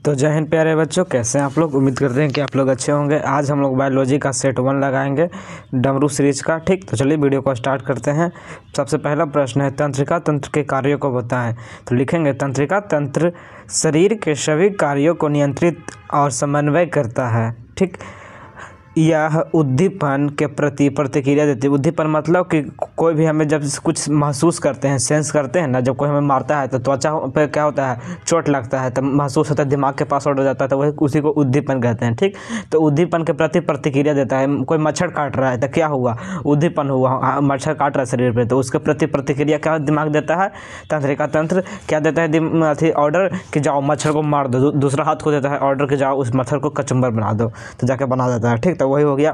तो जय हिंद प्यारे बच्चों, कैसे हैं आप लोग। उम्मीद करते हैं कि आप लोग अच्छे होंगे। आज हम लोग बायोलॉजी का सेट 1 लगाएंगे डमरू सीरीज का। ठीक, तो चलिए वीडियो को स्टार्ट करते हैं। सबसे पहला प्रश्न है, तंत्रिका तंत्र के कार्यों को बताएं। तो लिखेंगे, तंत्रिका तंत्र शरीर के सभी कार्यों को नियंत्रित और समन्वय करता है। ठीक, यह उद्दीपन के प्रति प्रतिक्रिया देती है। उद्दीपन मतलब कि कोई भी हमें जब कुछ महसूस करते हैं, सेंस करते हैं ना, जब कोई हमें मारता है तो त्वचा पे क्या होता है, चोट लगता है, तब महसूस होता है, दिमाग के पास उड़ जाता है, तो वही उसी को उद्दीपन कहते हैं। ठीक, तो उद्दीपन के प्रति प्रतिक्रिया देता है। कोई मच्छर काट रहा है तो क्या हुआ, उद्दीपन हुआ, मच्छर काट रहा है शरीर पे, तो उसके प्रति प्रतिक्रिया क्या दिमाग देता है, तंत्रिका तंत्र क्या देता है, ऑर्डर कि जाओ मच्छर को मार दो। दूसरा हाथ को देता है ऑर्डर कि जाओ उस मच्छर को कचुम्बर बना दो, तो जाके बना देता है। ठीक, तो वही हो गया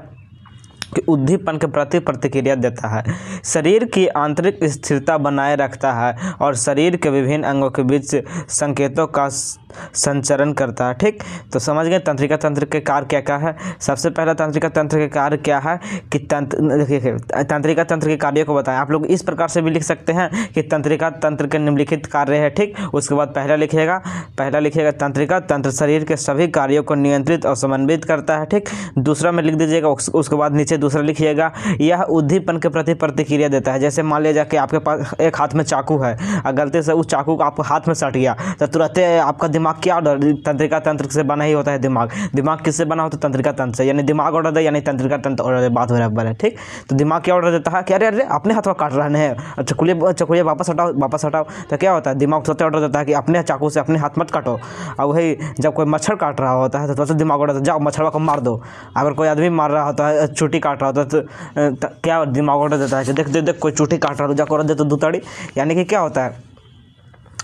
कि उद्दीपन के प्रति प्रतिक्रिया देता है। शरीर की आंतरिक स्थिरता बनाए रखता है और शरीर के विभिन्न अंगों के बीच संकेतों का संचरण करता है। ठीक, तो समझ गए तंत्रिका तंत्र के कार्य क्या क्या है। सबसे पहला तंत्रिका तंत्र के कार्य क्या है कि तंत्रिका तंत्र के कार्यों को बताएं। आप लोग इस प्रकार से भी लिख सकते हैं कि तंत्रिका तंत्र के निम्नलिखित कार्य है। ठीक, उसके बाद पहला लिखिएगा तंत्रिका तंत्र शरीर के सभी कार्यों को नियंत्रित और समन्वित करता है। ठीक, दूसरा में लिख दीजिएगा, उसके बाद नीचे दूसरा लिखिएगा, यह उद्दीपन के प्रति प्रतिक्रिया देता है। जैसे मान लीजिए कि आपके पास एक हाथ में चाकू है और गलती से उस चाकू को आप हाथ में सट गया, तो तुरंत आपका दिमाग क्या ऑर्डर, तंत्रिका तंत्र से बना ही होता है। दिमाग किससे बना होता है, तंत्रिका तंत्र से। यानी दिमाग ऑर्डर दे यानी तंत्रिका तंत्र ऑर्डर दे, बात बराबर है। ठीक, तो दिमाग क्या ऑर्डर देता है कि अरे अपने हाथ में काट रहे हैं, चकुलिया वापस हटाओ, तो क्या होता है, दिमाग तुरंत ऑर्डर देता है कि अपने चाकू से अपने हाथ मत काटो। और वही जब कोई मच्छर काट रहा होता है तो तुरंत दिमाग ऑर्डर देता है, जाओ मच्छर को मार दो। अगर कोई आदमी मार रहा होता है, चूटी काट रहा होता है, तो क्या दिमाग ऑर्डर देता है कि देख कोई चूटी काट रहा है, जाकर दे तो दूताड़ी। यानी कि क्या होता है,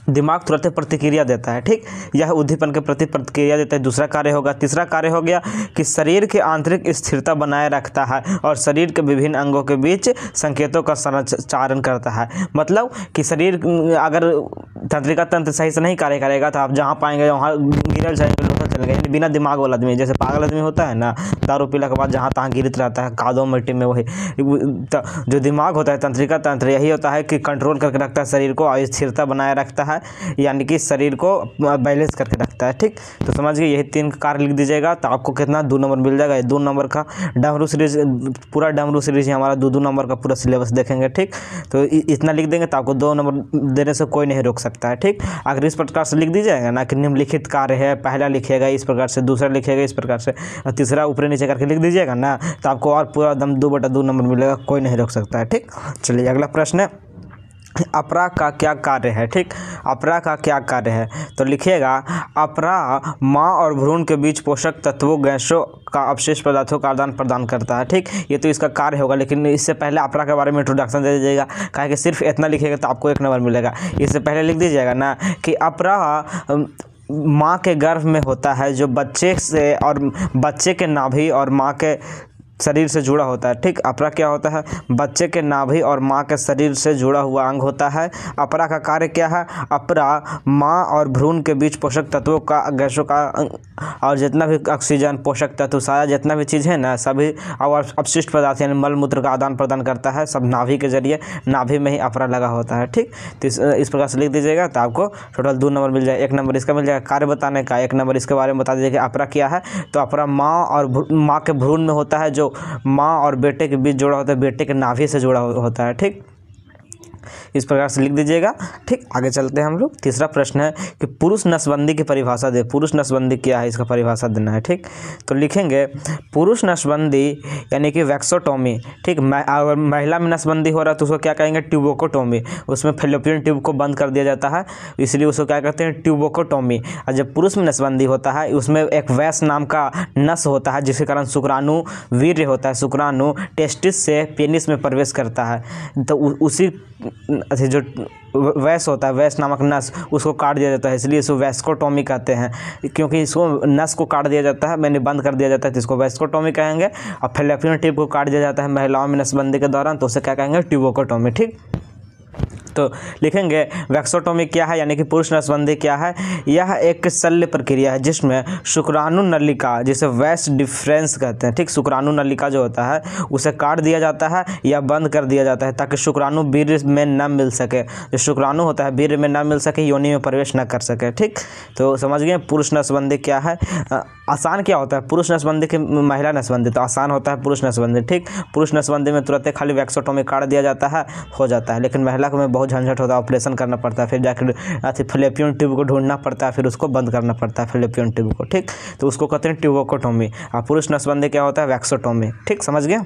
दिमाग तुरंत प्रतिक्रिया देता है। ठीक, यह उद्दीपन के प्रति प्रतिक्रिया देता है। दूसरा कार्य होगा, तीसरा कार्य हो गया कि शरीर के आंतरिक स्थिरता बनाए रखता है और शरीर के विभिन्न अंगों के बीच संकेतों का संचारण करता है। मतलब कि शरीर अगर तंत्रिका तंत्र सही से नहीं कार्य करेगा तो आप जहाँ पाएंगे वहाँ गिर जाएंगे, लोटा चलेंगे। यानी बिना दिमाग वाला आदमी, जैसे पागल आदमी होता है ना, दारू पीला के बाद जहाँ तहाँ गिरत रहता है कादो मिट्टी में, वही जो दिमाग होता है तंत्रिका तंत्र यही होता है कि कंट्रोल करके रखता है शरीर को और स्थिरता बनाए रखता है, यानी कि शरीर को बैलेंस करके रखता है। ठीक, तो समझ गए, यही 3 कार्य लिख दीजिएगा तो आपको कितना 2 नंबर मिल जाएगा। 2 नंबर का डमरू सीरीज, पूरा डमरू सीरीज हमारा 2 नंबर का पूरा सिलेबस देखेंगे। ठीक, तो इतना लिख देंगे तो आपको 2 नंबर देने से कोई नहीं रोक सकता है। ठीक, अगर इस प्रकार से लिख दीजिएगा ना कि निम्नलिखित कार्य है, पहला लिखिएगा इस प्रकार से, दूसरा लिखिएगा इस प्रकार से, और तीसरा ऊपर नीचे करके लिख दीजिएगा ना, तो आपको और पूरा एकदम 2/2 नंबर मिलेगा, कोई नहीं रोक सकता है। ठीक, चलिए अगला प्रश्न है, अपरा का क्या कार्य है। ठीक, अपरा का क्या कार्य है, तो लिखिएगा, अपरा माँ और भ्रूण के बीच पोषक तत्वों, गैसों का अवशेष पदार्थों का आदान प्रदान करता है। ठीक, ये तो इसका कार्य होगा, लेकिन इससे पहले अपरा के बारे में इंट्रोडक्शन दे दीजिएगा। कहा कि सिर्फ इतना लिखिएगा तो आपको 1 नंबर मिलेगा। इससे पहले लिख दीजिएगा ना कि अपरा माँ के गर्भ में होता है, जो बच्चे से और बच्चे के नाभि और माँ के शरीर से जुड़ा होता है। ठीक, अपरा क्या होता है, बच्चे के नाभि और माँ के शरीर से जुड़ा हुआ अंग होता है। अपरा का कार्य क्या है, अपरा माँ और भ्रूण के बीच पोषक तत्वों का, गैसों का और जितना भी ऑक्सीजन, पोषक तत्व, सारा जितना भी चीज़ है ना, सभी और अपशिष्ट पदार्थ यानी मल मूत्र का आदान प्रदान करता है, सब नाभि के जरिए, नाभि में ही अपरा लगा होता है। ठीक, तो इस प्रकार से लिख दीजिएगा तो आपको टोटल 2 नंबर मिल जाएगा। 1 नंबर इसका मिल जाएगा कार्य बताने का, 1 नंबर इसके बारे में बता दीजिए कि अपरा क्या है। तो अपरा माँ और माँ के भ्रूण में होता है, जो माँ और बेटे के बीच जुड़ा होता है, बेटे के नाभि से जुड़ा होता है। ठीक, इस प्रकार से लिख दीजिएगा। ठीक, आगे चलते हैं हम लोग। तीसरा प्रश्न है कि पुरुष नसबंदी की परिभाषा दे। पुरुष नसबंदी क्या है, इसका परिभाषा देना है। ठीक, तो लिखेंगे, पुरुष नसबंदी यानी कि वैक्सोटोमी। ठीक, अगर महिला में नसबंदी हो रहा है तो उसको क्या कहेंगे, ट्यूबोकोटोमी। उसमें फैलोपियन ट्यूब को बंद कर दिया जाता है, इसलिए उसको क्या कहते हैं, ट्यूबोकोटोमी। और जब पुरुष में नसबंदी होता है, उसमें एक वैस नाम का नस होता है, जिसके कारण शुक्राणु वीर्य होता है, शुक्राणु टेस्टिस से पेनिस में प्रवेश करता है। तो उसी जो वैस होता है, वैस नामक नस, उसको काट दिया जाता है, इसलिए इसको वैस्कोटोमी कहते हैं। क्योंकि इसको नस को काट दिया जाता है, मैंने बंद कर दिया जाता है, तो इसको वैस्कोटोमी कहेंगे। और फैलोपियन ट्यूब को काट दिया जाता है महिलाओं में नसबंदी के दौरान, तो उसे क्या कहेंगे, ट्यूबोकोटोमी। ठीक, तो लिखेंगे वैक्सोटोमी क्या है, यानी कि पुरुष नसबंदी क्या है। यह एक शल्य प्रक्रिया है जिसमें शुक्राणु नलिका, जिसे वैस डिफरेंस कहते हैं, ठीक, शुक्राणु नलिका जो होता है उसे काट दिया जाता है या बंद कर दिया जाता है ताकि शुक्राणु वीर्य में न मिल सके, जो शुक्राणु होता है वीर्य में न मिल सके, योनि में प्रवेश न कर सके, ठीक। तो समझ गए पुरुष नसबंदी क्या है। आसान क्या होता है पुरुष नसबंदी की महिला नसबंदी, तो आसान होता है पुरुष नसबंदी, ठीक। पुरुष नसबंदी में तुरंत खाली वैक्सोटोमी काट दिया जाता है, हो जाता है, लेकिन महिला में बहुत झंझट होता है, ऑपरेशन करना पड़ता है, फिर जाकर फ्लैपियन ट्यूब को ढूंढना पड़ता है, फिर उसको बंद करना पड़ता है फ्लैपियन ट्यूब को, ठीक। तो उसको कहते हैं ट्यूबोकोटोमी। और पुरुष नसबंदी क्या होता है वैक्सोटोमी, ठीक, समझ गए।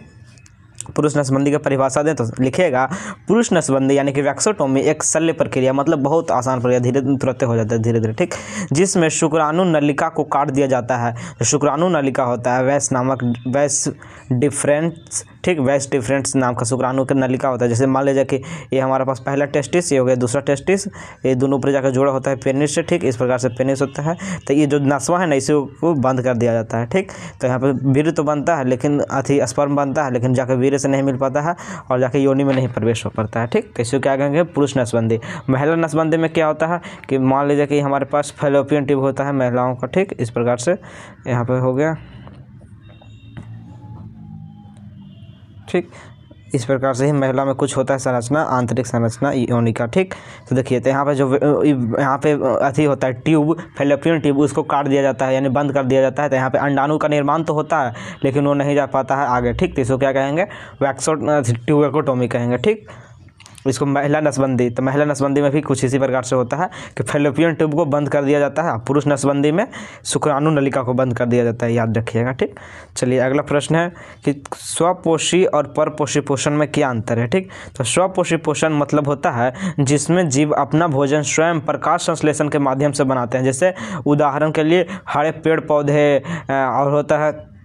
पुरुष नसबंदी की परिभाषा दें तो लिखिएगा पुरुष नसबंदी यानी कि वैक्सोटोमी एक शल्य प्रक्रिया, मतलब बहुत आसान प्रक्रिया, धीरे तुरंत हो जाता है धीरे धीरे, ठीक, जिसमें शुक्राणु नलिका को काट दिया जाता है। जो शुक्राणु नलिका होता है वैस डिफरेंस, ठीक, वैस डिफरेंस नाम का शुक्राणु का नलिका होता है। जैसे मान लीजिए कि ये हमारे पास पहला टेस्टिस, ये हो गया दूसरा टेस्टिस, ये दोनों ऊपर जाकर जोड़ा होता है पेनिस से, ठीक, इस प्रकार से पेनिस होता है। तो ये जो नसवा है ना इसी को बंद कर दिया जाता है, ठीक। तो यहाँ पे वीर्य तो बनता है लेकिन स्पर्म बनता है, लेकिन जाकर वीर्य से नहीं मिल पाता है और जाके योनि में नहीं प्रवेश हो पाता है, ठीक। तो इसको क्या कहेंगे पुरुष नसबंदी। महिला नसबंदी में क्या होता है कि मान लीजिए कि हमारे पास फैलोपियन ट्यूब होता है महिलाओं का, ठीक, इस प्रकार से यहाँ पे हो गया, ठीक। इस प्रकार से ही महिला में कुछ होता है संरचना, आंतरिक संरचना योनि का, ठीक। तो देखिए तो यहाँ पे जो यहाँ पे अथी होता है ट्यूब, फैलोपियन ट्यूब, उसको काट दिया जाता है यानी बंद कर दिया जाता है। तो यहाँ पे अंडाणु का निर्माण तो होता है लेकिन वो नहीं जा पाता है आगे, ठीक। तो इसको क्या कहेंगे ट्यूबोकोटोमी कहेंगे, ठीक। इसको महिला नसबंदी, तो महिला नसबंदी में भी कुछ इसी प्रकार से होता है कि फैलोपियन ट्यूब को बंद कर दिया जाता है, पुरुष नसबंदी में शुक्राणु नलिका को बंद कर दिया जाता है, याद रखिएगा, ठीक। चलिए अगला प्रश्न है कि स्वपोषी और परपोषी पोषण में क्या अंतर है, ठीक। तो स्वपोषी पोषण मतलब होता है जिसमें जीव अपना भोजन स्वयं प्रकाश संश्लेषण के माध्यम से बनाते हैं। जैसे उदाहरण के लिए हरे पेड़ पौधे, और होता है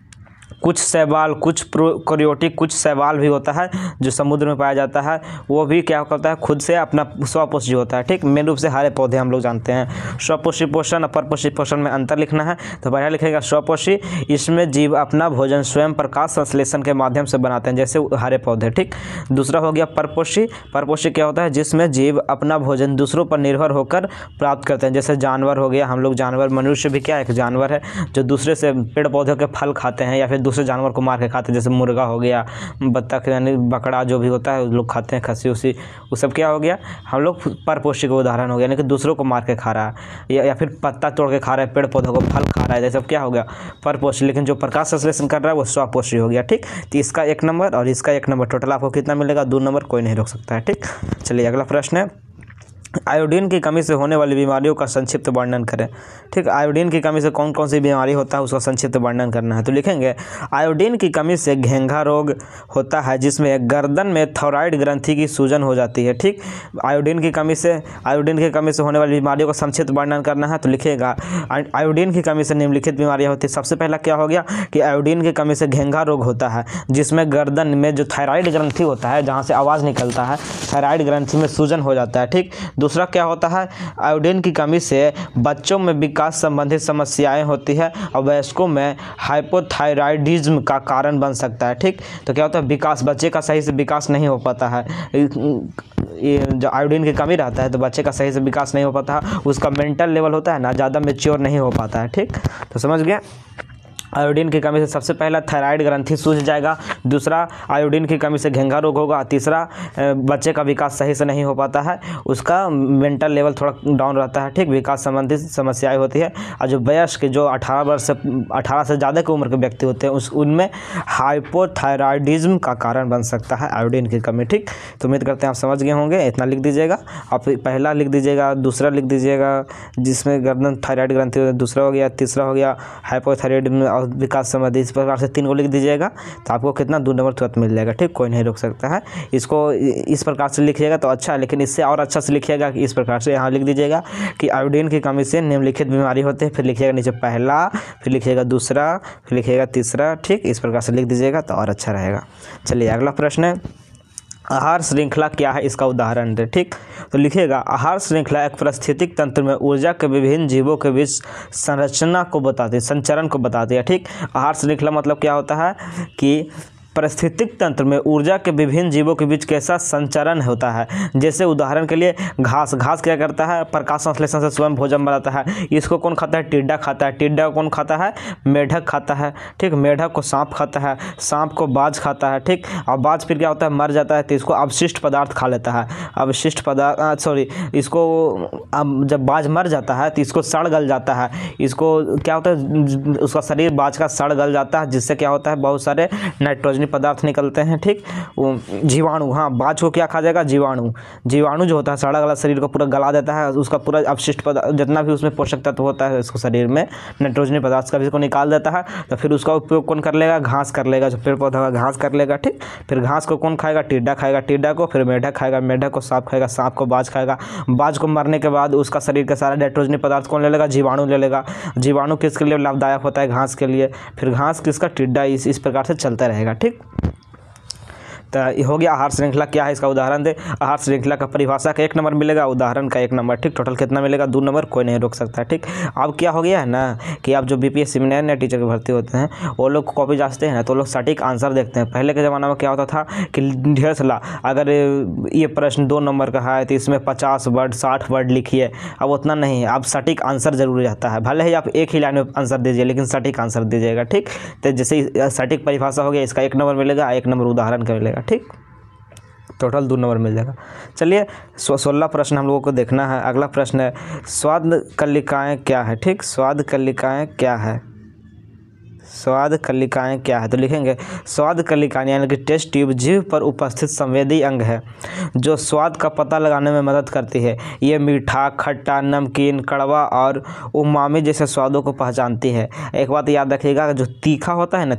कुछ शैवाल, कुछ प्रोकैरियोटिक, कुछ शैवाल भी होता है जो समुद्र में पाया जाता है, वो भी क्या करता है खुद से अपना स्वपोषी होता है, ठीक। मेन रूप से हरे पौधे हम लोग जानते हैं। स्वपोषी पोषण और परपोषी पोषण में अंतर लिखना है, तो पहला लिखेगा स्वपोषी, इसमें जीव अपना भोजन स्वयं प्रकाश संश्लेषण के माध्यम से बनाते हैं जैसे हरे पौधे, ठीक। दूसरा हो गया परपोषी। परपोषी क्या होता है जिसमें जीव अपना भोजन दूसरों पर निर्भर होकर प्राप्त करते हैं, जैसे जानवर हो गया, हम लोग जानवर, मनुष्य भी क्या एक जानवर है जो दूसरे से पेड़ पौधों के फल खाते हैं या फिर दूसरे जानवर को मार के खाते हैं, जैसे मुर्गा हो गया, बत्तख यानी बकरा जो भी होता है लोग खाते हैं, खस्सी उसी, वो सब क्या हो गया हम लोग परपोषी का उदाहरण हो गया, यानी कि दूसरों को मार के खा रहा है या फिर पत्ता तोड़ के खा रहा है, पेड़ पौधों को फल खा रहा है, ये सब क्या हो गया परपोषी। लेकिन जो प्रकाश संश्लेषण कर रहा है वो स्वपोषी हो गया, ठीक। तो इसका 1 नंबर और इसका 1 नंबर, टोटल आपको कितना मिलेगा 2 नंबर, कोई नहीं रोक सकता है, ठीक। चलिए अगला प्रश्न है आयोडीन की कमी से होने वाली बीमारियों का संक्षिप्त वर्णन करें, ठीक। आयोडीन की कमी से कौन कौन सी बीमारी होता है उसका संक्षिप्त वर्णन करना है। तो लिखेंगे आयोडीन की कमी से घेंघा रोग होता है जिसमें गर्दन में थायराइड ग्रंथि की सूजन हो जाती है, ठीक। आयोडीन की कमी से होने वाली बीमारियों का संक्षिप्त वर्णन करना है। तो लिखिएगा आयोडीन की कमी से निम्नलिखित बीमारियाँ होती है। सबसे पहला क्या हो गया कि आयोडीन की कमी से घेंघा रोग होता है जिसमें गर्दन में जो थायराइड ग्रंथि होता है जहाँ से आवाज़ निकलता है, थायराइड ग्रंथि में सूजन हो जाता है, ठीक। दूसरा क्या होता है आयोडीन की कमी से बच्चों में विकास संबंधित समस्याएं होती है और वयस्कों में हाइपोथायराइडिज्म का कारण बन सकता है, ठीक। तो क्या होता है विकास, बच्चे का सही से विकास नहीं हो पाता है, ये जो आयोडीन की कमी रहता है तो बच्चे का सही से विकास नहीं हो पाता है, उसका मेंटल लेवल होता है ना ज़्यादा मैच्योर नहीं हो पाता है, ठीक। तो समझ गए आयोडीन की कमी से सबसे पहला थायराइड ग्रंथि सूज जाएगा, दूसरा आयोडीन की कमी से घेंघा रोग होगा, तीसरा बच्चे का विकास सही से नहीं हो पाता है, उसका मेंटल लेवल थोड़ा डाउन रहता है, ठीक। विकास संबंधित समस्याएं होती है और जो वयस्क जो 18 से ज़्यादा की उम्र के व्यक्ति होते हैं उनमें हाइपोथायराइडिज्म का कारण बन सकता है आयोडीन की कमी, ठीक। तो उम्मीद करते हैं आप समझ गए होंगे, इतना लिख दीजिएगा। आप पहला लिख दीजिएगा, दूसरा लिख दीजिएगा जिसमें गर्दन थायराइड ग्रंथि होती है, दूसरा हो गया, तीसरा हो गया हाइपोथायराइडिज्म विकास संबंधी, इस प्रकार से 3 को लिख दीजिएगा तो आपको कितना 2 नंबर तुरंत मिल जाएगा, ठीक। कोई नहीं रोक सकता है इसको, इस प्रकार से लिखिएगा तो अच्छा है, लेकिन इससे और अच्छा से लिखिएगा कि इस प्रकार से यहाँ लिख दीजिएगा कि आयोडीन की कमी से निम्नलिखित बीमारी होते हैं, फिर लिखिएगा नीचे पहला, फिर लिखिएगा दूसरा, फिर लिखिएगा तीसरा, ठीक। इस प्रकार से लिख दीजिएगा तो और अच्छा रहेगा। चलिए अगला प्रश्न है आहार श्रृंखला क्या है इसका उदाहरण दे, ठीक। तो लिखिएगा आहार श्रृंखला एक पारिस्थितिक तंत्र में ऊर्जा के विभिन्न जीवों के बीच संरचना को बताती है, संचरण को बताती है, ठीक। आहार श्रृंखला मतलब क्या होता है कि पारिस्थितिक तंत्र में ऊर्जा के विभिन्न जीवों के बीच कैसा संचरण होता है। जैसे उदाहरण के लिए घास क्या करता है, प्रकाश संश्लेषण से स्वयं भोजन बनाता है। इसको कौन खाता है, टिड्डा खाता है। टिड्डा को कौन खाता है, मेढक खाता है। ठीक, मेढक को सांप खाता है, सांप को बाज खाता है। ठीक, और बाज फिर क्या होता है, मर जाता है तो इसको अवशिष्ट पदार्थ खा लेता है। अवशिष्ट पदार्थ इसको अब जब बाज मर जाता है तो इसको सड़ गल जाता है। इसको क्या होता है, उसका शरीर बाज का सड़ गल जाता है, जिससे क्या होता है, बहुत सारे नाइट्रोजनी पदार्थ निकलते हैं। ठीक, वो जीवाणु, हाँ, बाज को क्या खा जाएगा, जीवाणु जो होता है सड़ा गला शरीर को पूरा गला देता है। उसका पूरा अवशिष्ट पदार्थ जितना भी उसमें पोषक तत्व होता है उसको शरीर में नाइट्रोजनी पदार्थ का भी इसको निकाल देता है। तो फिर उसका उपयोग कौन कर लेगा, घास कर लेगा। जो पेड़ पौधा घास कर लेगा। ठीक, फिर घास को कौन खाएगा, टिड्डा खाएगा। टिड्डा को फिर मेढक खाएगा, मेढक को सांप खाएगा, सांप को बाज खाएगा। बाज को मरने के बाद उसका शरीर का सारा नाइट्रोजनी पदार्थ कौन ले लेगा, जीवाणु ले लेगा। जीवाणु किसके लिए लाभदायक होता है, घास के लिए। फिर घास किसका, टिड्डा। इस प्रकार से चलता रहेगा। ठीक, तो हो गया आहार श्रृंखला क्या है, इसका उदाहरण दे। आहार श्रृंखला का परिभाषा का 1 नंबर मिलेगा, उदाहरण का 1 नंबर। ठीक, टोटल कितना मिलेगा, 2 नंबर, कोई नहीं रोक सकता। ठीक, अब क्या हो गया है ना कि आप जो बीपीएससी में नए टीचर के भर्ती होते हैं वो लोग कॉपी जांचते हैं तो लोग सटीक आंसर देखते हैं। पहले के ज़माना में क्या होता था कि ढेर सारा, अगर ये प्रश्न 2 नंबर का है तो इसमें 50 वर्ड 60 वर्ड लिखिए। अब उतना नहीं, अब सटीक आंसर जरूरी रहता है। भले ही आप एक ही लाइन में आंसर दीजिए लेकिन सटीक आंसर दीजिएगा। ठीक, तो जैसे सटीक परिभाषा हो गया, इसका 1 नंबर मिलेगा, 1 नंबर उदाहरण का मिलेगा। ठीक, टोटल 2 नंबर मिल जाएगा। चलिए 16 प्रश्न हम लोगों को देखना है। अगला प्रश्न है, स्वाद कलिकाएँ क्या है। ठीक, स्वाद कलिकाएँ क्या है, स्वाद कलिकाएँ क्या है। तो लिखेंगे स्वाद कलिकाएँ यानी कि टेस्ट ट्यूब जीभ पर उपस्थित संवेदी अंग है जो स्वाद का पता लगाने में मदद करती है। ये मीठा, खट्टा, नमकीन, कड़वा और उमामी जैसे स्वादों को पहचानती है। एक बात याद रखिएगा, जो तीखा होता है ना,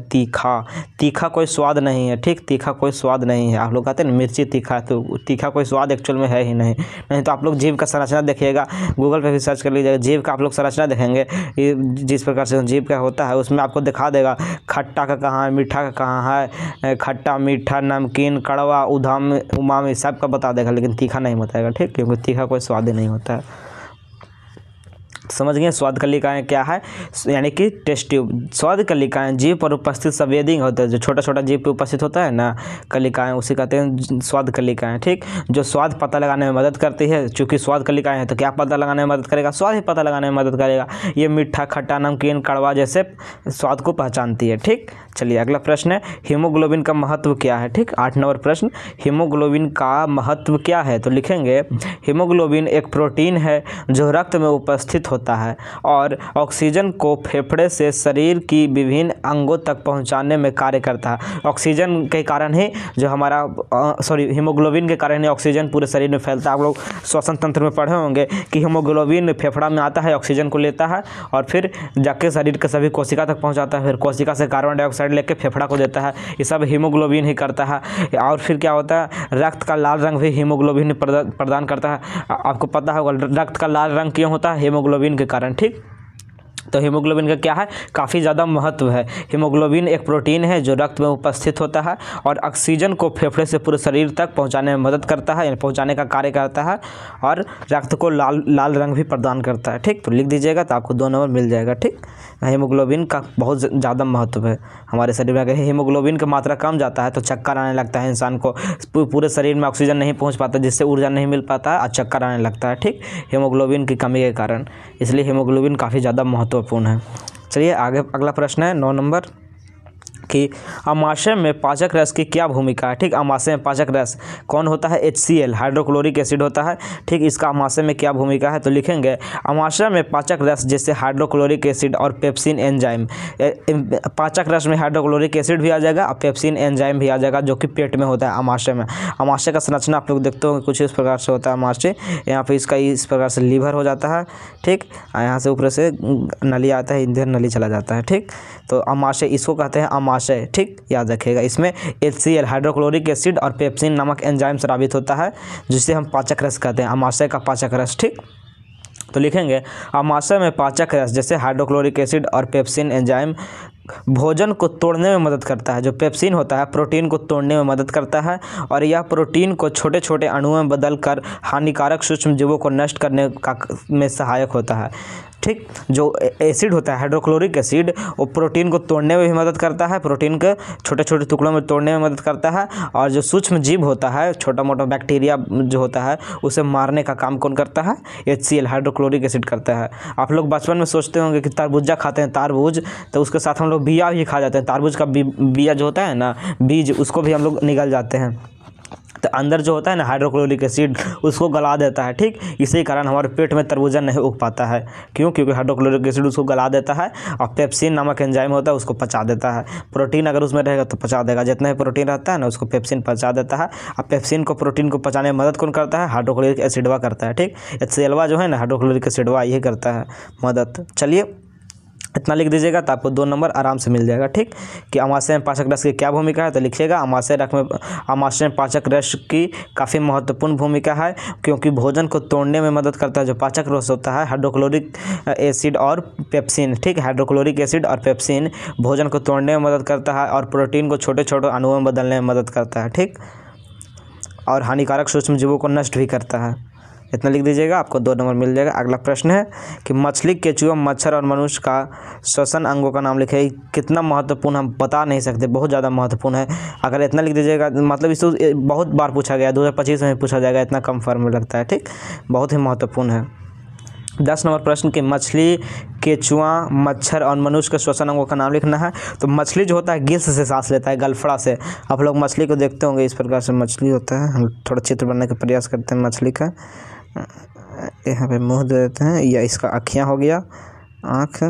तीखा कोई स्वाद नहीं है। ठीक, तीखा कोई स्वाद नहीं है। आप लोग कहते हैं ना मिर्ची तीखा, तो तीखा कोई स्वाद एक्चुअल में है ही नहीं। तो आप लोग जीभ का संरचना देखिएगा, गूगल पे भी सर्च कर लीजिएगा, जीभ का आप लोग संरचना देखेंगे जिस प्रकार से जीभ का होता है उसमें आपको दिखा देगा खट्टा का कहाँ है, मीठा का कहाँ है, खट्टा, मीठा, नमकीन, कड़वा, उमामी सब का बता देगा, लेकिन तीखा नहीं बताएगा। ठीक, क्योंकि तीखा कोई स्वाद ही नहीं होता है। समझ गए स्वाद कलिकाएँ क्या है, यानी कि टेस्ट ट्यूब। स्वाद कलिकाएँ जीभ पर उपस्थित संवेदी होता है, जो छोटा छोटा जीभ पे उपस्थित होता है ना कलिकाएँ, उसे कहते हैं स्वाद कलिकाएँ। ठीक, जो स्वाद पता लगाने में मदद करती है। चूँकि स्वाद कलिकाएँ हैं तो क्या पता लगाने में मदद करेगा, स्वाद ही पता लगाने में मदद करेगा। ये मीठा, खट्टा, नमकीन, कड़वा जैसे स्वाद को पहचानती है। ठीक, चलिए अगला प्रश्न है, हीमोग्लोबिन का महत्व क्या है। ठीक, 8 नंबर प्रश्न, हीमोग्लोबिन का महत्व क्या है। तो लिखेंगे हीमोग्लोबिन एक प्रोटीन है जो रक्त में उपस्थित होता है और ऑक्सीजन को फेफड़े से शरीर की विभिन्न अंगों तक पहुंचाने में कार्य करता है। ऑक्सीजन के कारण ही जो हमारा हीमोग्लोबिन के कारण ही ऑक्सीजन पूरे शरीर में फैलता है। आप लोग श्वसन तंत्र में पढ़े होंगे कि हीमोग्लोबिन फेफड़ा में आता है, ऑक्सीजन को लेता है और फिर जाके शरीर के सभी कोशिका तक पहुंचाता है, फिर कोशिका से कार्बन डाइऑक्साइड लेके फेफड़ा को देता है। ये सब हीमोग्लोबिन ही करता है। और फिर क्या होता है, रक्त का लाल रंग भी हीमोग्लोबिन प्रदान करता है। आपको पता होगा रक्त का लाल रंग क्यों होता है, हीमोग्लोबिन के कारण। ठीक, तो हीमोग्लोबिन का क्या है, काफ़ी ज़्यादा महत्व है। हीमोग्लोबिन एक प्रोटीन है जो रक्त में उपस्थित होता है और ऑक्सीजन को फेफड़े से पूरे शरीर तक पहुंचाने में मदद करता है, यानी पहुंचाने का कार्य करता है और रक्त को लाल रंग भी प्रदान करता है। ठीक, तो लिख दीजिएगा तो आपको 2 नंबर मिल जाएगा। ठीक, हीमोग्लोबिन का बहुत ज़्यादा महत्व है हमारे शरीर में। अगर हीमोग्लोबिन की मात्रा कम जाता है तो चक्कर आने लगता है इंसान को, पूरे शरीर में ऑक्सीजन नहीं पहुँच पाता जिससे ऊर्जा नहीं मिल पाता है और चक्कर आने लगता है। ठीक, हीमोग्लोबिन की कमी के कारण, इसलिए हीमोग्लोबिन काफ़ी ज़्यादा महत्वपूर्ण है। चलिए आगे अगला प्रश्न है 9 नंबर कि अमाशय में पाचक रस की क्या भूमिका है। ठीक, अमाशय में पाचक रस कौन होता है, HCl हाइड्रोक्लोरिक एसिड होता है। ठीक, इसका अमाशय में क्या भूमिका है। तो लिखेंगे अमाशय में पाचक रस जैसे हाइड्रोक्लोरिक एसिड और पेप्सिन एंजाइम। पाचक रस में हाइड्रोक्लोरिक एसिड भी आ जाएगा और पेप्सिन एंजाइम भी आ जाएगा जो कि पेट में होता है अमाशय में। अमाशय का संरचना आप लोग देखते हो कुछ इस प्रकार से होता है अमाशय। यहाँ पे इसका इस प्रकार से लीवर हो जाता है। ठीक, यहाँ से ऊपर से नली आता है, ईंधन नली चला जाता है। ठीक, तो अमाशय इसको कहते हैं अमाशय। ठीक, याद रखिएगा इसमें HCl हाइड्रोक्लोरिक एसिड और पेप्सिन नामक एंजाइम स्रावित होता है जिसे हम पाचक रस कहते हैं, अमाशय का पाचक रस। ठीक, तो लिखेंगे अमाशय में पाचक रस जैसे हाइड्रोक्लोरिक एसिड और पेप्सिन एंजाइम भोजन को तोड़ने में मदद करता है। जो पेप्सिन होता है प्रोटीन को तोड़ने में मदद करता है और यह प्रोटीन को छोटे छोटे अणुओं में बदलकर हानिकारक सूक्ष्म जीवों को नष्ट करने में सहायक होता है। ठीक। जो एसिड होता है हाइड्रोक्लोरिक एसिड, वो प्रोटीन को तोड़ने में भी मदद करता है, प्रोटीन के छोटे छोटे टुकड़ों में तोड़ने में मदद करता है। और जो सूक्ष्म जीव होता है, छोटा मोटा बैक्टीरिया जो होता है, उसे मारने का काम कौन करता है? HCl हाइड्रोक्लोरिक एसिड करता है। आप लोग बचपन में सोचते होंगे कि तरबूजा खाते हैं, तारबूज, तो उसके साथ हम लोग बिया भी खा जाते हैं। तारबूज का बिया जो होता है ना, बीज, उसको भी हम लोग निगल जाते हैं। तो अंदर जो होता है ना हाइड्रोक्लोरिक एसिड, उसको गला देता है, ठीक। इसी कारण हमारे पेट में तरबूजा नहीं उग पाता है। क्यों? क्योंकि हाइड्रोक्लोरिक एसिड उसको गला देता है और पेप्सिन नामक एंजाइम होता है, उसको पचा देता है। प्रोटीन अगर उसमें रहेगा तो पचा देगा, जितना ही प्रोटीन रहता है ना, उसको पेप्सिन पचा देता है। और पेप्सिन को, प्रोटीन को पचाने में मदद कौन करता है? हाइड्रोक्लोरिक एसिडवा करता है, ठीक। HCl जो है ना, हाइड्रोक्लोरिक एसिडवा यही करता है मदद। चलिए इतना लिख दीजिएगा तो आपको 2 नंबर आराम से मिल जाएगा, ठीक। कि अमाशय में पाचक रस की क्या भूमिका है, तो लिखिएगा अमाशय में पाचक रस की काफ़ी महत्वपूर्ण भूमिका है, क्योंकि भोजन को तोड़ने में मदद करता है। जो पाचक रस होता है हाइड्रोक्लोरिक एसिड और पेप्सिन, ठीक। हाइड्रोक्लोरिक एसिड और पेप्सिन भोजन को तोड़ने में मदद करता है और प्रोटीन को छोटे छोटे अणुओं में बदलने में मदद करता है, ठीक। और हानिकारक सूक्ष्म जीवों को नष्ट भी करता है। इतना लिख दीजिएगा, आपको 2 नंबर मिल जाएगा। अगला प्रश्न है कि मछली, केंचुआ, मच्छर और मनुष्य का श्वसन अंगों का नाम लिखे। कितना महत्वपूर्ण हम बता नहीं सकते, बहुत ज़्यादा महत्वपूर्ण है। अगर इतना लिख दीजिएगा, मतलब इसको बहुत बार पूछा गया, 2025 में पूछा जाएगा, इतना कम फॉर्म में लगता है, ठीक। बहुत ही महत्वपूर्ण है। 10 नंबर प्रश्न कि मछली, केंचुआ, मच्छर और मनुष्य के श्वसन अंगों का नाम लिखना है। तो मछली जो होता है गिल्स से सांस लेता है, गलफड़ा से। आप लोग मछली को देखते होंगे, इस प्रकार से मछली होता है। हम थोड़ा चित्र बनाने का प्रयास करते हैं मछली का। यहाँ पे मुंह दे देते हैं, या इसका आँखियाँ हो गया, आँख,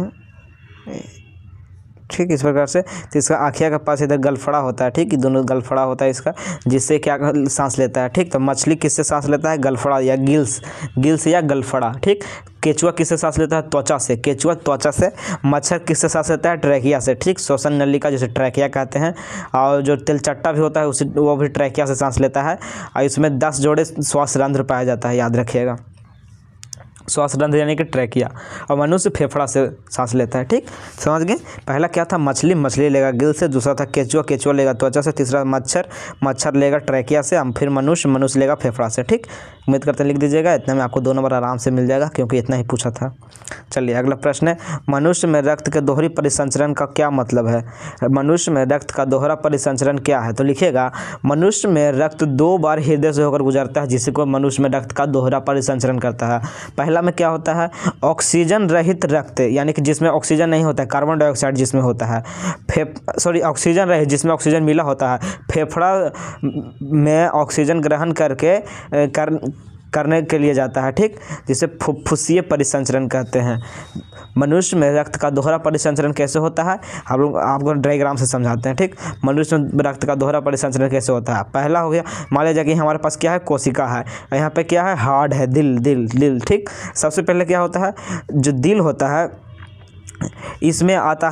ठीक। इस प्रकार से तो इसका आँखिया के पास इधर गलफड़ा होता है, ठीक। दोनों गलफड़ा होता है इसका, जिससे क्या सांस लेता है, ठीक। तो मछली किससे सांस लेता है? गलफड़ा या गिल्स या गलफड़ा, ठीक। केंचुआ किससे सांस लेता है? त्वचा से, केंचुआ त्वचा से। मच्छर किससे सांस लेता है? ट्रैकिया से, ठीक। श्वसन नलिका जिसे ट्रैकिया कहते हैं। और जो तिलचट्टा भी होता है उसे, वो भी ट्रैकिया से सांस लेता है। और इसमें 10 जोड़े श्वास रंध्र पाया जाता है, याद रखिएगा। श्वास रंध्र यानी कि ट्रैकिया। और मनुष्य फेफड़ा से सांस लेता है, ठीक। समझ गए? पहला क्या था? मछली लेगा गिल से, दूसरा था केंचुआ लेगा त्वचा से, तीसरा मच्छर लेगा ट्रैकिया से, फिर मनुष्य लेगा फेफड़ा से, ठीक। उम्मीद करते हैं लिख दीजिएगा। इतने में आपको 2 नंबर आराम से मिल जाएगा, क्योंकि इतना ही पूछा था। चलिए अगला प्रश्न है, मनुष्य में रक्त के दोहरी परिसंचरण का क्या मतलब है? मनुष्य में रक्त का दोहरा परिसंचरण क्या है? तो लिखिएगा मनुष्य में रक्त 2 बार हृदय से होकर गुजरता है, जिसे को मनुष्य में रक्त का दोहरा परिसंचरण करता है। पहला में क्या होता है? ऑक्सीजन रहित रक्त, यानी कि जिसमें ऑक्सीजन नहीं होता है, कार्बन डाइऑक्साइड जिसमें होता है। ऑक्सीजन रहित, जिसमें ऑक्सीजन मिला होता है। फेफड़ा में ऑक्सीजन ग्रहण करने के लिए जाता है, ठीक। जिसे फुफ्फुसीय परिसंचरण कहते हैं। मनुष्य में रक्त का दोहरा परिसंचरण कैसे होता है? हम लोग आपको डायग्राम से समझाते हैं, ठीक। मनुष्य में रक्त का दोहरा परिसंचरण कैसे होता है? पहला हो गया, मान लीजिए कि हमारे पास क्या है? कोशिका है। यहाँ पे क्या है? हार्ट है, दिल, ठीक। सबसे पहले क्या होता है? जो दिल होता है, इसमें आता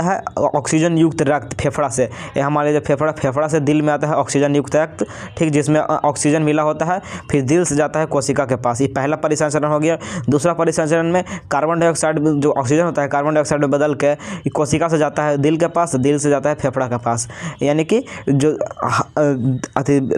है ऑक्सीजन युक्त रक्त फेफड़ा से। ये हमारे जो फेफड़ा से दिल में आता है ऑक्सीजन युक्त रक्त, ठीक, जिसमें ऑक्सीजन मिला होता है। फिर दिल से जाता है कोशिका के पास। ये पहला परिसंचरण हो गया। दूसरा परिसंचरण में कार्बन डाइऑक्साइड, जो ऑक्सीजन होता है कार्बन डाइऑक्साइड में बदल के कोशिका से जाता है दिल के पास, दिल से जाता है फेफड़ा के पास। यानी कि जो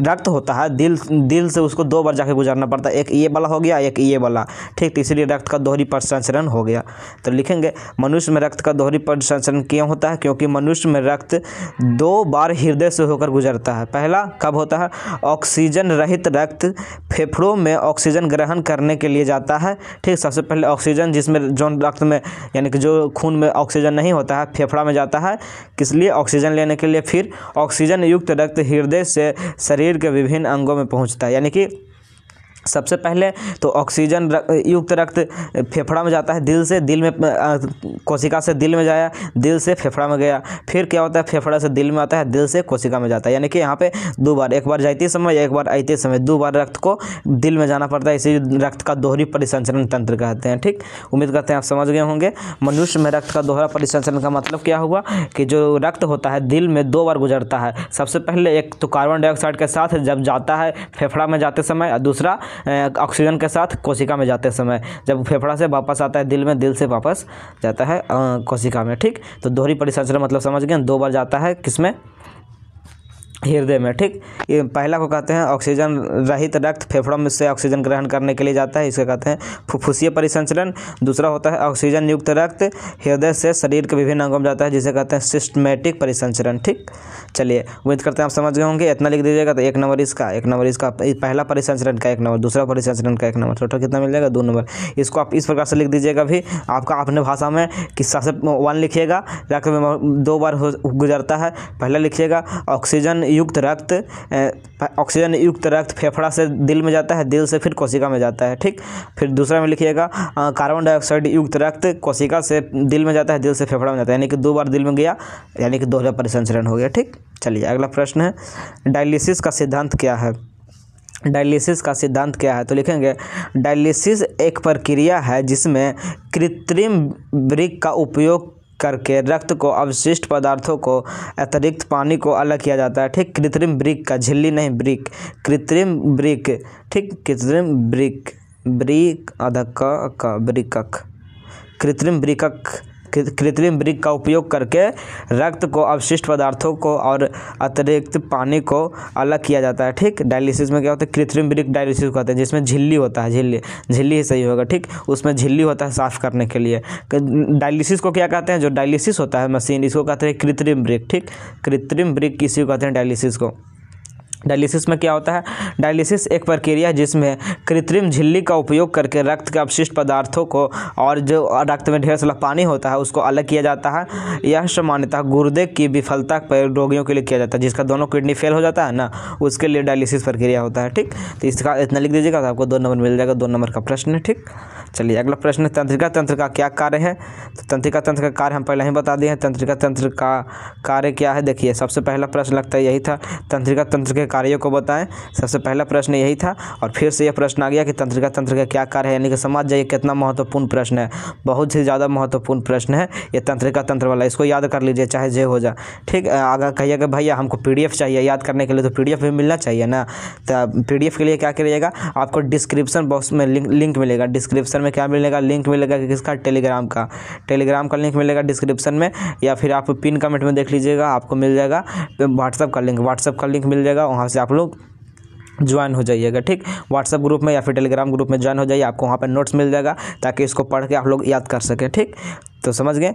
रक्त होता है दिल से उसको 2 बार जाके गुजरना पड़ता है। एक ये वाला हो गया, एक ये वाला, ठीक। इसलिए रक्त का दोहरी परिसंचरण हो गया। तो लिखेंगे मनुष्य में रक्त का दोहरी परिसंचरण क्यों होता है? क्योंकि मनुष्य में रक्त 2 बार हृदय से होकर गुजरता है। पहला कब होता है? ऑक्सीजन रहित रक्त फेफड़ों में ऑक्सीजन ग्रहण करने के लिए जाता है, ठीक। सबसे पहले ऑक्सीजन, जिसमें जो रक्त में, यानी कि जो खून में ऑक्सीजन नहीं होता है, फेफड़ा में जाता है, किस लिए? ऑक्सीजन लेने के लिए। फिर ऑक्सीजन युक्त रक्त हृदय से शरीर के विभिन्न अंगों में पहुँचता है। यानी कि सबसे पहले तो ऑक्सीजन युक्त रक्त फेफड़ा में जाता है दिल में कोशिका से दिल में जाया, दिल से फेफड़ा में गया। फिर क्या होता है? फेफड़ा से दिल में आता है, दिल से कोशिका में जाता है। यानी कि यहाँ पे 2 बार, एक बार जाते समय, एक बार आते समय, 2 बार रक्त को दिल में जाना पड़ता है। इसी रक्त का दोहरी परिसंचरण तंत्र कहते हैं, ठीक। उम्मीद करते हैं आप समझ गए होंगे। मनुष्य में रक्त का दोहरा परिसंचरण का मतलब क्या हुआ? कि जो रक्त होता है दिल में 2 बार गुजरता है। सबसे पहले एक तो कार्बन डाइऑक्साइड के साथ जब जाता है फेफड़ा में जाते समय, और दूसरा ऑक्सीजन के साथ कोशिका में जाते समय। जब फेफड़ा से वापस आता है दिल में, दिल से वापस जाता है कोशिका में, ठीक। तो दोहरी परिसंचरण मतलब समझ गए, 2 बार जाता है किसमें? हृदय में, ठीक। ये पहला को कहते हैं ऑक्सीजन रहित रक्त फेफड़ों में से ऑक्सीजन ग्रहण करने के लिए जाता है, इसे कहते हैं फुफ्फुसीय परिसंचरण। दूसरा होता है ऑक्सीजन युक्त रक्त हृदय से शरीर के विभिन्न अंगों में जाता है, जिसे कहते हैं सिस्टमैटिक परिसंचरण, ठीक। चलिए, उम्मीद करते हैं आप समझ गए होंगे। इतना लिख दीजिएगा। तो एक नंबर इसका पहला परिसंचरण का 1 नंबर, दूसरा परिसंचरण का 1 नंबर, टोटल कितना मिल जाएगा 2 नंबर। इसको आप इस प्रकार से लिख दीजिएगा भी आपका अपने भाषा में कि सबसे 1 लिखिएगा, रक्त में 2 बार गुजरता है। पहला लिखिएगा ऑक्सीजन युक्त रक्त फेफड़ा से दिल में जाता है, दिल से फिर कोशिका में जाता है, ठीक। फिर दूसरा में लिखिएगा कार्बन डाइऑक्साइड युक्त रक्त कोशिका से दिल में जाता है, दिल से फेफड़ा में जाता है, यानी कि 2 बार दिल में गया, यानी कि दोहरा परिसंचरण हो गया, ठीक। चलिए, अगला प्रश्न है डायलिसिस का सिद्धांत क्या है। डायलिसिस का सिद्धांत क्या है, तो लिखेंगे डायलिसिस एक प्रक्रिया है जिसमें कृत्रिम वृक्क का उपयोग करके रक्त को अवशिष्ट पदार्थों को अतिरिक्त पानी को अलग किया जाता है, ठीक। कृत्रिम वृक्क का, झिल्ली नहीं, वृक्क, कृत्रिम वृक्क, ठीक। कृत्रिम वृक्क, कृत्रिम वृक्क का उपयोग करके रक्त को अवशिष्ट पदार्थों को और अतिरिक्त पानी को अलग किया जाता है, ठीक। डायलिसिस में क्या होता है, कृत्रिम वृक्क डायलिसिस कहते हैं, जिसमें झिल्ली होता है, झिल्ली ही सही होगा, ठीक। उसमें झिल्ली होता है साफ करने के लिए। डायलिसिस को क्या कहते हैं, जो डायलिसिस होता है मशीन, इसको कहते हैं कृत्रिम वृक्क, ठीक। कृत्रिम वृक्क किसी को कहते हैं डायलिसिस को। डायलिसिस में क्या होता है, डायलिसिस एक प्रक्रिया है जिसमें कृत्रिम झिल्ली का उपयोग करके रक्त के अपशिष्ट पदार्थों को और जो रक्त में ढेर सारा पानी होता है उसको अलग किया जाता है। यह सामान्यतः गुर्दे की विफलता पर रोगियों के लिए किया जाता है, जिसका दोनों किडनी फेल हो जाता है ना, उसके लिए डायलिसिस प्रक्रिया होता है, ठीक। तो इसका इतना लिख दीजिएगा तो आपको 2 नंबर मिल जाएगा, 2 नंबर का प्रश्न है, ठीक। चलिए, अगला प्रश्न है तंत्रिका तंत्र का क्या कार्य है। तो तंत्रिका तंत्र का कार्य हम पहले ही बता दिए हैं। तंत्रिका तंत्र का कार्य क्या है, देखिए सबसे पहला प्रश्न लगता है यही था, तंत्रिका तंत्र के कार्यों को बताएं। सबसे पहला प्रश्न यही था, और फिर से यह प्रश्न आ गया कि तंत्रिका तंत्र का क्या कार्य है, यानी कि समझ जाइए कितना महत्वपूर्ण प्रश्न है, बहुत ही ज़्यादा महत्वपूर्ण प्रश्न है ये तंत्रिका तंत्र वाला। इसको याद कर लीजिए चाहे जे हो जाए, ठीक। अगर कहिएगा भैया हमको PDF चाहिए याद करने के लिए, तो PDF भी मिलना चाहिए ना। तो PDF के लिए क्या करिएगा, आपको डिस्क्रिप्शन बॉक्स में लिंक मिलेगा। डिस्क्रिप्शन में क्या मिलेगा, लिंक मिलेगा किसका, टेलीग्राम का लिंक मिलेगा डिस्क्रिप्शन में, या फिर आप पिन कमेंट में देख लीजिएगा, आपको मिल जाएगा। व्हाट्सएप का लिंक मिल जाएगा, वहाँ से आप लोग ज्वाइन हो जाइएगा, ठीक। व्हाट्सएप ग्रुप में या फिर टेलीग्राम ग्रुप में ज्वाइन हो जाइए, आपको वहाँ पर नोट्स मिल जाएगा ताकि इसको पढ़ के आप लोग याद कर सकें, ठीक। तो समझ गए।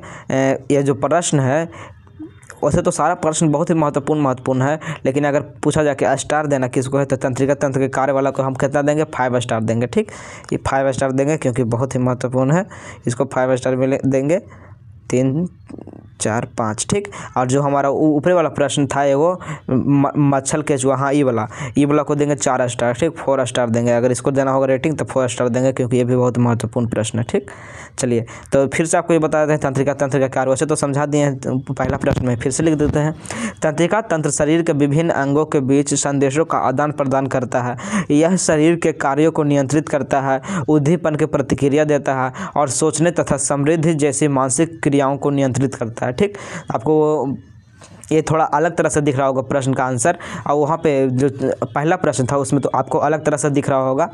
यह जो प्रश्न है, वैसे तो सारा प्रश्न बहुत ही महत्वपूर्ण है, लेकिन अगर पूछा जाए कि स्टार देना किसको है, तो तंत्रिका तंत्र के कार्य वाला को हम कितना देंगे, 5 स्टार देंगे, ठीक। ये 5 स्टार देंगे क्योंकि बहुत ही महत्वपूर्ण है, इसको 5 स्टार देंगे। 3 4 5, ठीक। और जो हमारा ऊपरी वाला प्रश्न था वो मच्छर केचुआ, हाँ ई वाला को देंगे 4 स्टार, ठीक। 4 स्टार देंगे, अगर इसको देना होगा रेटिंग तो 4 स्टार देंगे, क्योंकि ये भी बहुत महत्वपूर्ण प्रश्न है, ठीक। चलिए, तो फिर से आपको ये बता देते हैं तंत्रिका तंत्र का कार्य, वैसे तो समझा दिए हैं पहला प्रश्न में, फिर से लिख देते हैं। तंत्रिका तंत्र शरीर के विभिन्न अंगों के बीच संदेशों का आदान प्रदान करता है। यह शरीर के कार्यों को नियंत्रित करता है, उद्दीपन की प्रतिक्रिया देता है और सोचने तथा समृद्धि जैसी मानसिक क्रियाओं को नियंत्रित करता है, ठीक। आपको ये थोड़ा अलग तरह से दिख रहा होगा प्रश्न का आंसर, और वहाँ पे जो पहला प्रश्न था उसमें तो आपको अलग तरह से दिख रहा होगा,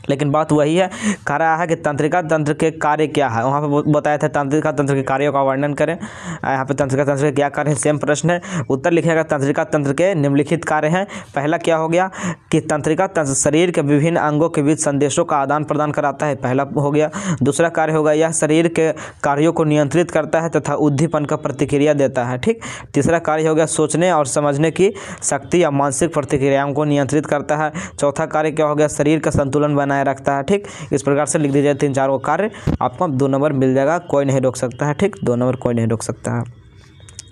लेकिन बात वही है। कह रहा है कि तंत्रिका तंत्र के कार्य क्या है, वहाँ पे बताया था तंत्रिका तंत्र के कार्यों का वर्णन करें। यहाँ पे तंत्रिका तंत्र के क्या कार्य है, सेम प्रश्न है। उत्तर लिखिएगा तंत्रिका तंत्र के निम्नलिखित कार्य हैं। पहला क्या हो गया कि तंत्रिका तंत्र शरीर के विभिन्न अंगों के बीच संदेशों का आदान प्रदान कराता है, पहला हो गया। दूसरा कार्य होगा यह शरीर के कार्यों को नियंत्रित करता है तथा उद्दीपन का प्रतिक्रिया देता है, ठीक। तीसरा कार्य हो गया सोचने और समझने की शक्ति या मानसिक प्रतिक्रियाओं को नियंत्रित करता है। चौथा कार्य क्या हो गया, शरीर का संतुलन बनाए रखता है, ठीक। इस प्रकार से लिख दीजिए 3-4 कार्य, आपको 2 नंबर मिल जाएगा, कोई नहीं रोक सकता है, ठीक। 2 नंबर कोई नहीं रोक सकता है।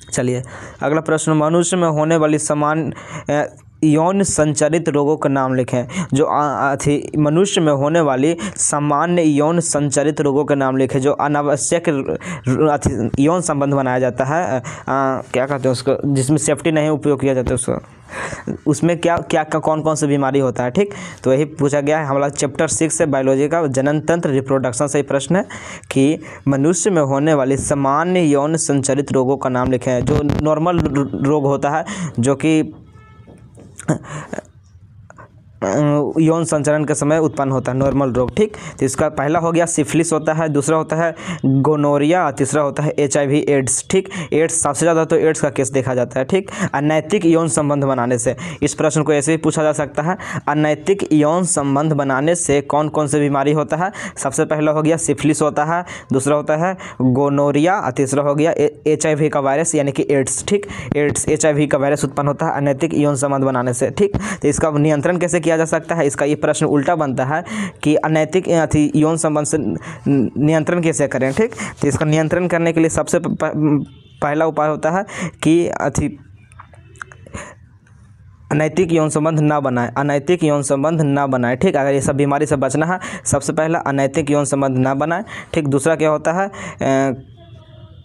चलिए, अगला प्रश्न, मनुष्य में होने वाली सामान्य यौन संचारित रोगों का नाम लिखें। जो मनुष्य में होने वाली सामान्य यौन संचारित रोगों के नाम लिखें, जो अनावश्यक यौन संबंध बनाया जाता है, क्या कहते हैं उसको, जिसमें सेफ्टी नहीं उपयोग किया जाता है उसको, उसमें क्या कौन कौन सी बीमारी होता है, ठीक। तो यही पूछा गया है हमारा चैप्टर 6 से बायोलॉजी का जनन तंत्र रिप्रोडक्शन से प्रश्न है कि मनुष्य में होने वाली सामान्य यौन संचारित रोगों का नाम लिखें। जो नॉर्मल रोग होता है, जो कि यौन संचरण के समय उत्पन्न होता है, नॉर्मल रोग। ठीक, तो इसका पहला हो गया सिफिलिस होता है, दूसरा होता है गोनोरिया, तीसरा होता है HIV एड्स। ठीक, एड्स सबसे ज़्यादा तो एड्स का केस देखा जाता है। ठीक, अनैतिक यौन संबंध बनाने से, इस प्रश्न को ऐसे ही पूछा जा सकता है, अनैतिक यौन संबंध बनाने से कौन कौन सी बीमारी होता है। सबसे पहला हो गया सिफिलिस होता है, दूसरा होता है गोनोरिया, तीसरा हो गया HIV का वायरस यानी कि एड्स। ठीक, एड्स HIV का वायरस उत्पन्न होता है अनैतिक यौन संबंध बनाने से। ठीक, तो इसका नियंत्रण कैसे किया जा सकता है, इसका ये प्रश्न उल्टा बनता है कि अनैतिक यौन संबंध से नियंत्रण कैसे करें। ठीक, तो इसका नियंत्रण करने के लिए सबसे पहला उपाय होता है कि अनैतिक यौन संबंध ना बनाए, अनैतिक यौन संबंध ना बनाए। ठीक, अगर ये सब बीमारी से बचना है, सबसे पहला अनैतिक यौन संबंध ना बनाए। ठीक, दूसरा क्या होता है,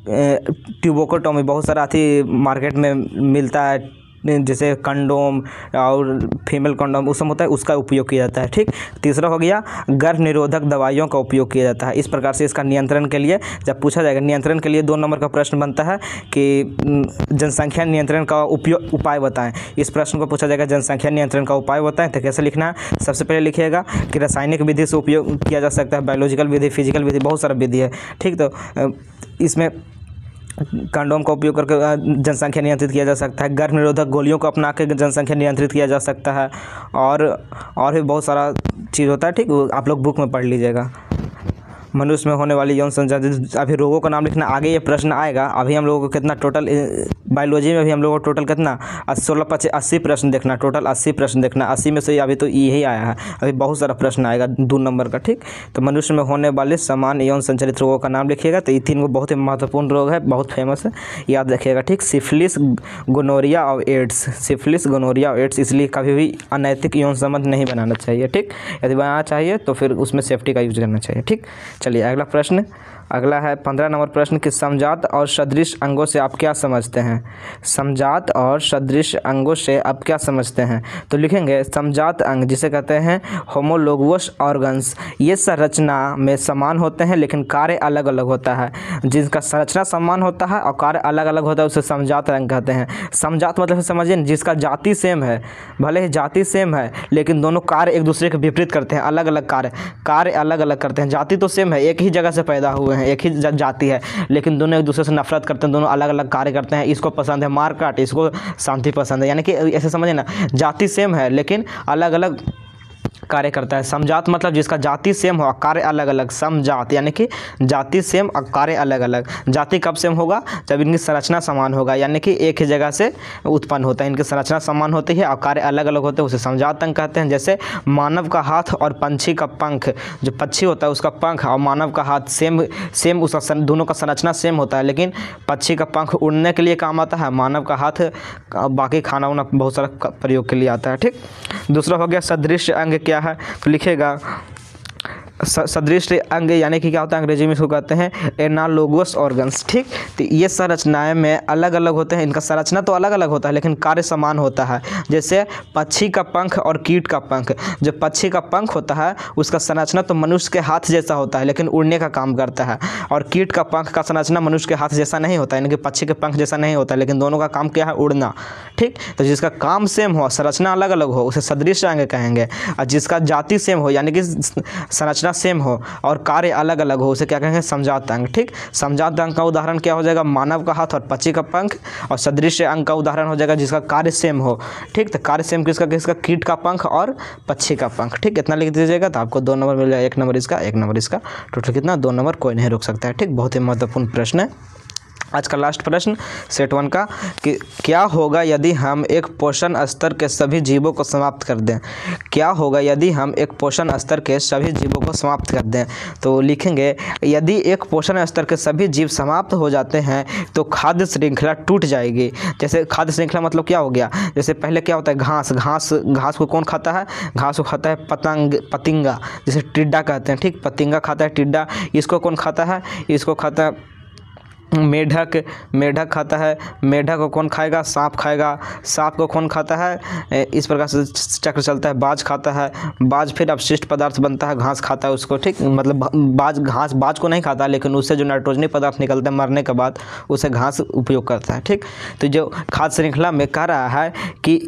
ट्यूबोकोटोमी, बहुत सारा मार्केट में मिलता है, जैसे कंडोम और फीमेल कंडोम उस सब होता है, उसका उपयोग किया जाता है। ठीक, तीसरा हो गया गर्भ निरोधक दवाइयों का उपयोग किया जाता है। इस प्रकार से इसका नियंत्रण के लिए जब पूछा जाएगा, नियंत्रण के लिए 2 नंबर का प्रश्न बनता है कि जनसंख्या नियंत्रण का उपाय बताएं। इस प्रश्न को पूछा जाएगा जनसंख्या नियंत्रण का उपाय बताएं, तो कैसे लिखना है, सबसे पहले लिखिएगा कि रासायनिक विधि से उपयोग किया जा सकता है, बायोलॉजिकल विधि, फिजिकल विधि, बहुत सारा विधि है। ठीक, तो इसमें कंडोम का उपयोग करके जनसंख्या नियंत्रित किया जा सकता है, गर्भ निरोधक गोलियों को अपना के जनसंख्या नियंत्रित किया जा सकता है, और भी बहुत सारा चीज़ होता है। ठीक, आप लोग बुक में पढ़ लीजिएगा। मनुष्य में होने वाली यौन संचालित अभी रोगों का नाम लिखना, आगे ये प्रश्न आएगा। अभी हम लोगों को कितना टोटल बायोलॉजी में भी हम लोगों को टोटल कितना 80 प्रश्न देखना, टोटल 80 प्रश्न देखना। 80 में से अभी तो यही आया है, अभी बहुत सारा प्रश्न आएगा 2 नंबर का। ठीक, तो मनुष्य में होने वाले समान यौन संचालित रोगों का नाम लिखिएगा। तो ये 3 बहुत ही महत्वपूर्ण रोग है, बहुत फेमस है, याद रखिएगा। ठीक, सिफिलिस, गोनोरिया और एड्स, सिफिलिस, गोनोरिया और एड्स, इसलिए कभी भी अनैतिक यौन संबंध नहीं बनाना चाहिए। ठीक, यदि बनाना चाहिए तो फिर उसमें सेफ्टी का यूज करना चाहिए। ठीक, चलिए अगला प्रश्न, अगला है 15 नंबर प्रश्न कि समजात और सदृश अंगों से आप क्या समझते हैं। समजात और सदृश अंगों से आप क्या समझते हैं, तो लिखेंगे समजात अंग जिसे कहते हैं होमोलोगस ऑर्गन्स, ये संरचना में समान होते हैं लेकिन कार्य अलग अलग होता है। जिनका संरचना समान होता है और कार्य अलग अलग होता है उसे समजात अंग कहते हैं। समजात मतलब समझिए जिसका जाति सेम है, भले ही जाति सेम है लेकिन दोनों कार्य एक दूसरे के विपरीत करते हैं, अलग अलग कार्य अलग अलग करते हैं। जाति तो सेम है, एक ही जगह से पैदा हुए हैं, एक ही जाति है, लेकिन दोनों एक दूसरे से नफरत करते हैं, दोनों अलग अलग कार्य करते हैं। इसको पसंद है मारकाट, इसको शांति पसंद है, यानी कि ऐसे समझे ना, जाति सेम है लेकिन अलग अलग कार्य करता है। समजात मतलब जिसका जाति सेम हो कार्य अलग अलग, समजात यानी कि जाति सेम और कार्य अलग अलग। जाति कब सेम होगा, जब इनकी संरचना समान होगा, यानी कि एक ही जगह से उत्पन्न होता है, इनकी संरचना समान होती है और कार्य अलग अलग होते हैं, उसे समजात अंग कहते हैं। जैसे मानव का हाथ और पंछी का पंख, जो पक्षी होता है उसका पंख और मानव का हाथ सेम उसका दोनों का संरचना सेम होता है, लेकिन पक्षी का पंख उड़ने के लिए काम आता है, मानव का हाथ बाकी खाना वाना बहुत सारा प्रयोग के लिए आता है। ठीक, दूसरा हो गया सदृश अंग क्या है, तो लिखेगा सदृश अंग यानी कि क्या होता है, अंग्रेजी में इसको कहते हैं एनालोगस ऑर्गन्स। ठीक, तो ये संरचनाएं में अलग अलग होते हैं, इनका संरचना तो अलग अलग होता है लेकिन कार्य समान होता है। जैसे पक्षी का पंख और कीट का पंख, जो पक्षी का पंख होता है उसका संरचना तो मनुष्य के हाथ जैसा होता है लेकिन उड़ने का काम करता है, और कीट का पंख का संरचना मनुष्य के हाथ जैसा नहीं होता है, यानी कि पक्षी के पंख जैसा नहीं होता है, लेकिन दोनों का काम क्या है, उड़ना। ठीक, तो जिसका काम सेम हो, संरचना अलग अलग हो, उसे सदृश अंग कहेंगे, और जिसका जाति सेम हो यानी कि संरचना सेम हो और कार्य अलग अलग हो उसे क्या कहेंगे, समजात अंग। ठीक, समजात अंग का उदाहरण क्या हो जाएगा, मानव का हाथ और पक्षी का पंख, और सदृश अंग का उदाहरण हो जाएगा जिसका कार्य सेम हो। ठीक, तो कार्य सेम किसका, कीट का पंख और पक्षी का पंख। ठीक, इतना लिख दीजिएगा तो आपको 2 नंबर मिल जाएगा, 1 नंबर इसका, 1 नंबर इसका, टोटल कितना, 2 नंबर, कोई नहीं रोक सकता है। ठीक, बहुत ही महत्वपूर्ण प्रश्न है। आज का लास्ट प्रश्न सेट 1 का कि क्या होगा यदि हम एक पोषण स्तर के सभी जीवों को समाप्त कर दें। क्या होगा यदि हम एक पोषण स्तर के सभी जीवों को समाप्त कर दें, तो लिखेंगे यदि एक पोषण स्तर के सभी जीव समाप्त हो जाते हैं तो खाद्य श्रृंखला टूट जाएगी। जैसे खाद्य श्रृंखला मतलब क्या हो गया, जैसे पहले क्या होता है, घास को कौन खाता है, घास को खाता है पतिंगा, जैसे टिड्डा कहते हैं। ठीक, पतिंगा खाता है टिड्डा, इसको कौन खाता है, इसको खाता है मेढक खाता है, मेढक को कौन खाएगा, सांप खाएगा, सांप को कौन खाता है, इस प्रकार से चक्र चलता है। बाज खाता है, बाज फिर अपशिष्ट पदार्थ बनता है, घास खाता है उसको। ठीक, मतलब बाज को नहीं खाता लेकिन उससे जो नाइट्रोजनी पदार्थ निकलता है मरने के बाद उसे घास उपयोग करता है। ठीक, तो जो खाद्य श्रृंखला में कह रहा है कि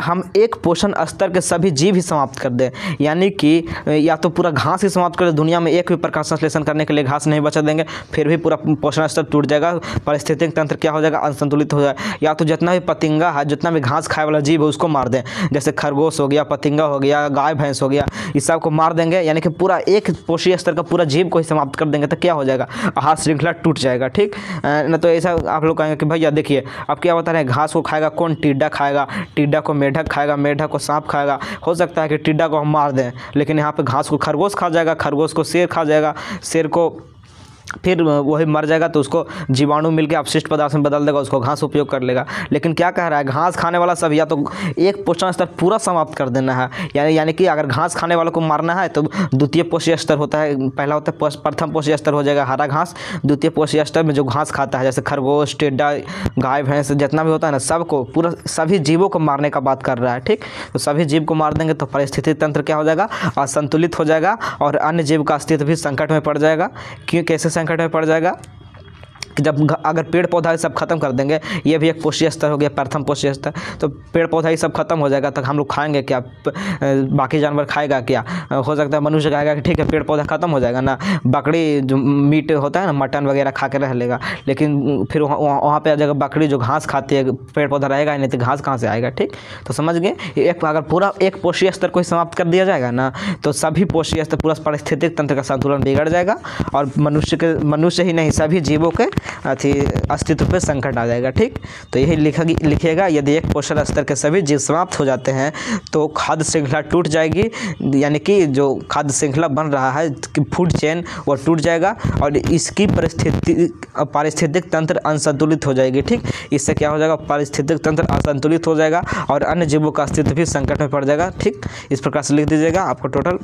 हम एक पोषण स्तर के सभी जीव ही समाप्त कर दें, यानी कि या तो पूरा घास ही समाप्त कर दें, दुनिया में एक भी प्रकाश संश्लेषण करने के लिए घास नहीं बचा देंगे, फिर भी पूरा पोषण स्तर टूट जाएगा, पारिस्थितिक तंत्र क्या हो जाएगा, असंतुलित हो जाएगा। या तो जितना भी पतिंगा है, जितना भी घास खाए वाला जीव है उसको मार दें, जैसे खरगोश हो गया, पतिंगा हो गया, गाय भैंस हो गया, इस सब को मार देंगे, यानी कि पूरा एक पोषीय स्तर का पूरा जीव को ही समाप्त कर देंगे, तो क्या हो जाएगा, आहार श्रृंखला टूट जाएगा। ठीक न, तो ऐसा आप लोग कहेंगे कि भैया देखिए अब क्या बता रहे हैं, घास को खाएगा कौन, टिड्डा खाएगा, टिड्डा को मेढक खाएगा, मेढक को सांप खाएगा। हो सकता है कि टिड्डा को हम मार दें, लेकिन यहाँ पे घास को खरगोश खा जाएगा, खरगोश को शेर खा जाएगा, शेर को फिर वही मर जाएगा तो उसको जीवाणु मिलकर अपशिष्ट पदार्थ में बदल देगा, उसको घास उपयोग कर लेगा। लेकिन क्या कह रहा है, घास खाने वाला सब या तो एक पोषण स्तर पूरा समाप्त कर देना है, यानी कि अगर घास खाने वालों को मारना है तो द्वितीय पोषीय स्तर होता है, पहला होता है प्रथम पोषीय स्तर हो जाएगा हरा घास, द्वितीय पोषीय स्तर में जो घास खाता है जैसे खरगोश, टिड्डा, गाय भैंस जितना भी होता है ना, सबको पूरा सभी जीवों को मारने का बात कर रहा है। ठीक, तो सभी जीव को मार देंगे तो पारिस्थितिक तंत्र क्या हो जाएगा, असंतुलित हो जाएगा और अन्य जीव का अस्तित्व भी संकट में पड़ जाएगा। क्यों, कैसे संकट में पड़ जाएगा कि जब अगर पेड़ पौधा सब खत्म कर देंगे, ये भी एक पोषीय स्तर हो गया, प्रथम पोषीय स्तर, तो पेड़ पौधा ही सब खत्म हो जाएगा, तब हम लोग खाएंगे क्या, बाकी जानवर खाएगा क्या, हो सकता है मनुष्य कहेगा कि ठीक है पेड़ पौधा खत्म हो जाएगा ना, बकरी जो मीट होता है ना, मटन वगैरह खा के रह लेगा, लेकिन फिर वहाँ पे आ जाएगा बकरी जो घास खाती है, पेड़ पौधा रहेगा ही नहीं तो घास कहाँ से आएगा। ठीक, तो समझ गए, एक अगर पूरा एक पोषीय स्तर को ही समाप्त कर दिया जाएगा ना, तो सभी पोषीय स्तर पूरा पारिस्थितिक तंत्र का संतुलन बिगड़ जाएगा और मनुष्य ही नहीं सभी जीवों के अस्तित्व पे संकट आ जाएगा। ठीक, तो यही लिखेगा यदि एक पोषण स्तर के सभी जीव समाप्त हो जाते हैं तो खाद्य श्रृंखला टूट जाएगी, यानी कि जो खाद्य श्रृंखला बन रहा है फूड चेन वो टूट जाएगा और इसकी पारिस्थितिक तंत्र असंतुलित हो जाएगी। ठीक, इससे क्या हो जाएगा, पारिस्थितिक तंत्र असंतुलित हो जाएगा और अन्य जीवों का अस्तित्व भी संकट में पड़ जाएगा। ठीक, इस प्रकार से लिख दीजिएगा, आपको टोटल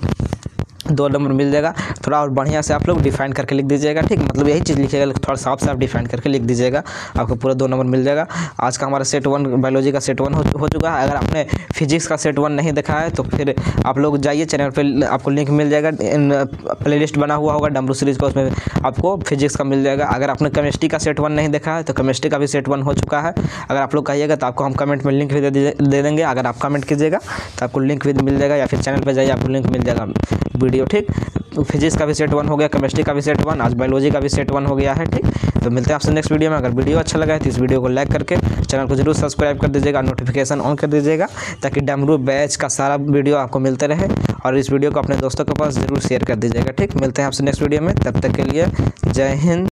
2 नंबर मिल जाएगा। थोड़ा और बढ़िया से आप लोग डिफाइन करके लिख दीजिएगा। ठीक, मतलब यही चीज़ लिखिएगा, थोड़ा साफ साफ डिफाइन करके लिख दीजिएगा, आपको पूरा 2 नंबर मिल जाएगा। आज का हमारा सेट 1 बायोलॉजी का सेट 1 हो चुका है। अगर आपने फिजिक्स का सेट 1 नहीं देखा है तो फिर आप लोग जाइए चैनल पे, आपको लिंक मिल जाएगा, प्लेलिस्ट बना हुआ होगा डमरू सीरीज का, उसमें आपको फिजिक्स का मिल जाएगा। अगर आपने केमिस्ट्री का सेट 1 नहीं देखा है तो केमिस्ट्री का भी सेट 1 हो चुका है। अगर आप लोग कहिएगा तो आपको हम कमेंट में लिंक भी दे देंगे, अगर आप कमेंट कीजिएगा तो आपको लिंक भी मिल जाएगा, या फिर चैनल पर जाइए आपको लिंक मिल जाएगा वीडियो। ठीक, फिजिक्स का भी सेट 1 हो गया, केमिस्ट्री का भी सेट 1, आज बायोलॉजी का भी सेट 1 हो गया है। ठीक, तो मिलते हैं आपसे नेक्स्ट वीडियो में। अगर वीडियो अच्छा लगा है तो इस वीडियो को लाइक करके चैनल को जरूर सब्सक्राइब कर दीजिएगा, नोटिफिकेशन ऑन कर दीजिएगा ताकि डमरू बैच का सारा वीडियो आपको मिलते रहे, और इस वीडियो को अपने दोस्तों के पास जरूर शेयर कर दीजिएगा। ठीक, मिलते हैं आपसे नेक्स्ट वीडियो में, तब तक के लिए जय हिंद।